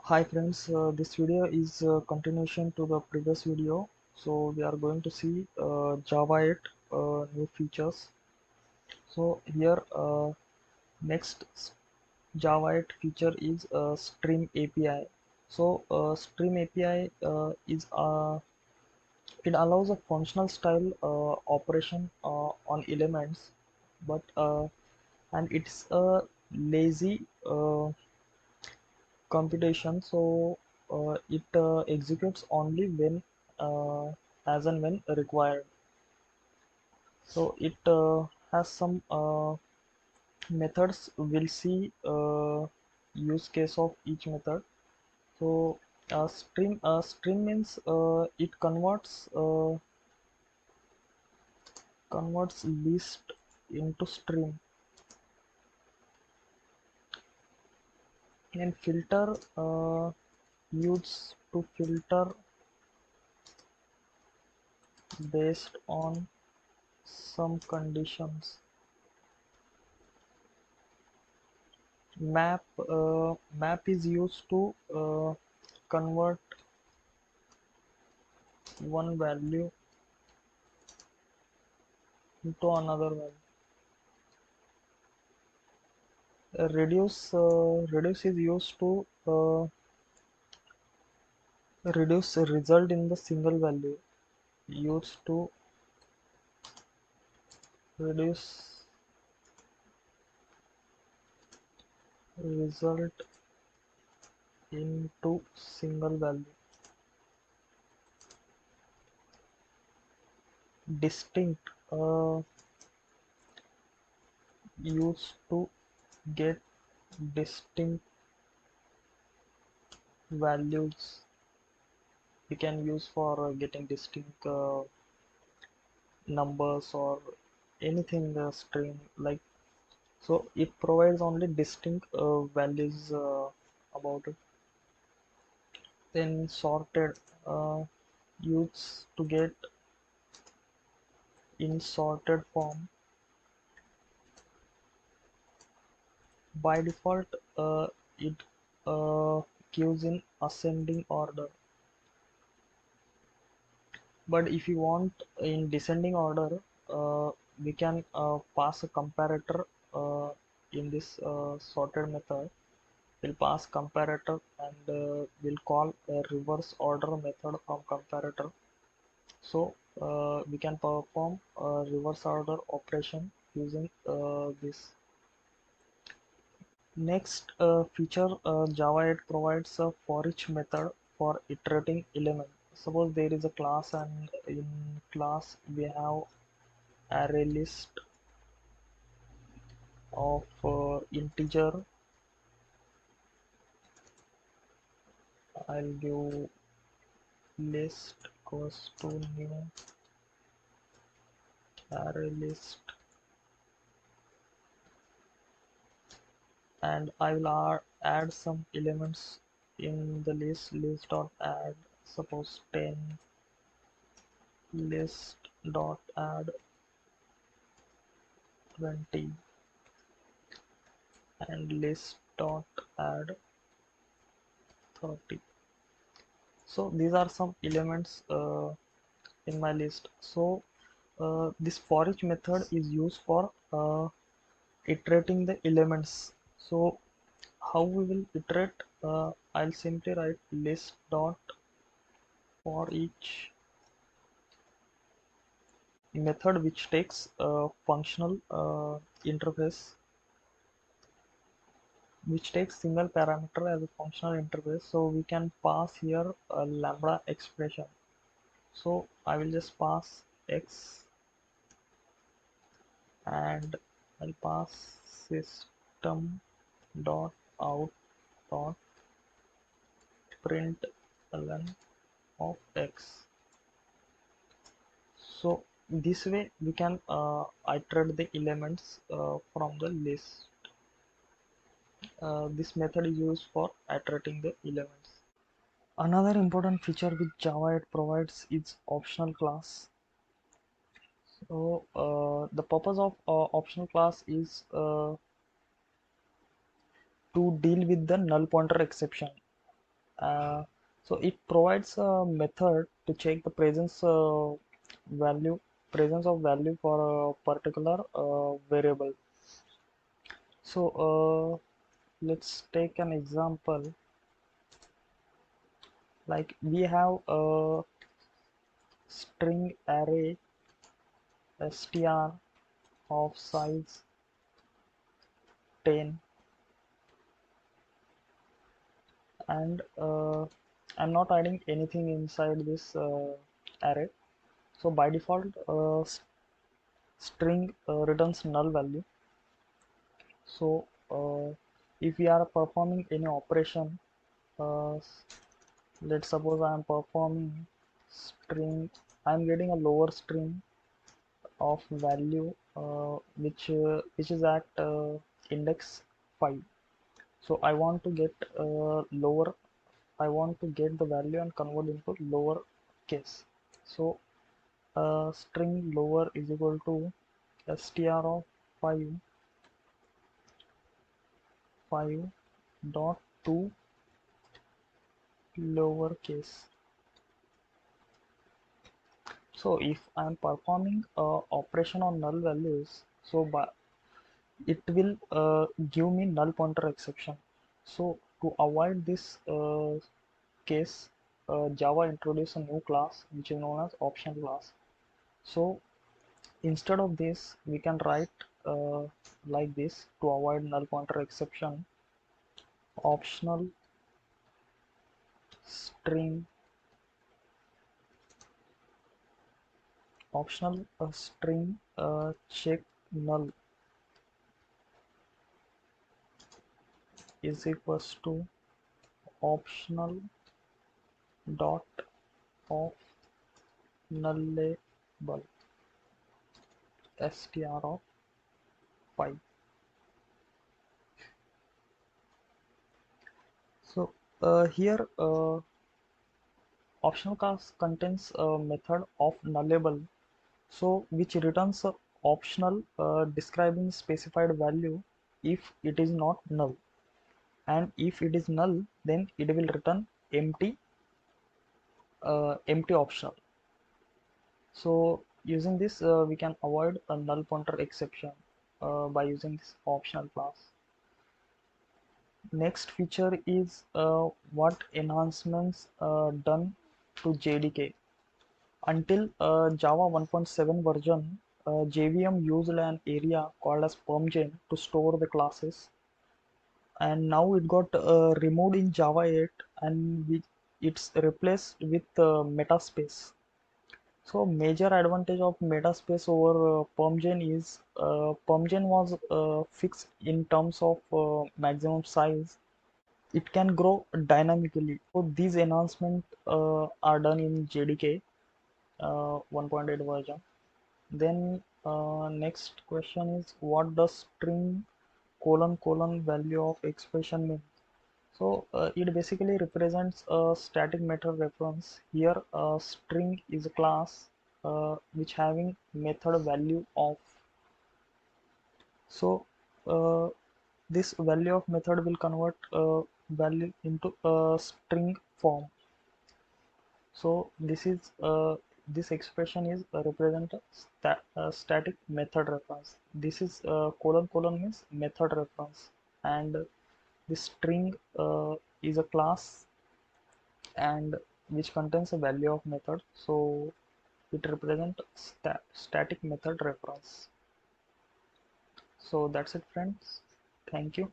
Hi friends, this video is a continuation to the previous video. So we are going to see Java 8 new features. So here next Java 8 feature is Stream API. So Stream API is it allows a functional style operation on elements, but and it's a lazy computation, so it executes only when uh, as and when required. So it has some methods. We'll see use case of each method. So stream means it converts list into stream, and filter used to filter based on some conditions. Map is used to convert one value into another value. Reduce is used to reduce a result in the single value, used to reduce result into single value. Distinct used to get distinct values. We can use for getting distinct numbers or anything string like. So it provides only distinct values about it. Then sorted used to get in sorted form. By default it gives in ascending order, but if you want in descending order, we can pass a comparator in this sorted method. We'll pass comparator, and we'll call a reverse order method from comparator. So we can perform a reverse order operation using this. Next feature, Java 8 provides a for each method for iterating element. Suppose there is a class, and in class we have array list of integer. I'll give list equals to new array list, and I will add some elements in the list dot add, suppose 10, list dot add 20, and list dot add 30. So these are some elements in my list. So this for each method is used for iterating the elements. So how we will iterate? I'll simply write list dot for each method which takes a functional interface, which takes single parameter as a functional interface. So we can pass here a lambda expression. So I will just pass x, and I'll pass system dot out dot println of x. So this way we can iterate the elements from the list. This method is used for iterating the elements. Another important feature which Java 8 provides is optional class. So the purpose of optional class is to deal with the null pointer exception. So it provides a method to check the value presence of value for a particular variable. So let's take an example. Like we have a string array str of size 10, and I'm not adding anything inside this array. So by default string returns null value. So if we are performing any operation, uh, let's suppose I am performing string, I am getting a lower string of value which is at index 5. So I want to get lower, I want to get the value and convert into lower case. So string lower is equal to str of 5 dot to lower case. So if I am performing operation on null values, so it will give me null pointer exception. So to avoid this case, Java introduced a new class which is known as option class. So instead of this, we can write like this to avoid null pointer exception: optional string check null is equals to optional dot of nullable str of 5. So here optional class contains a method of nullable, so which returns a optional describing specified value if it is not null, and if it is null then it will return empty optional. So using this we can avoid a null pointer exception by using this optional class. Next feature is what enhancements done to JDK. Until Java 1.7 version, JVM used an area called as PermGen to store the classes, and now it got removed in Java 8, and it's replaced with Metaspace. So major advantage of Metaspace over PermGen is PermGen was fixed in terms of maximum size. It can grow dynamically. So these enhancements are done in JDK 1.8 version. Then next question is, what does string colon colon value of expression mean? So it basically represents a static method reference. Here a string is a class which having method value of. So this value of method will convert value into a string form. So this expression is represent a static method reference. This is colon colon means method reference, and this string is a class and which contains a value of method. So it represents static method reference. So that's it, friends. Thank you.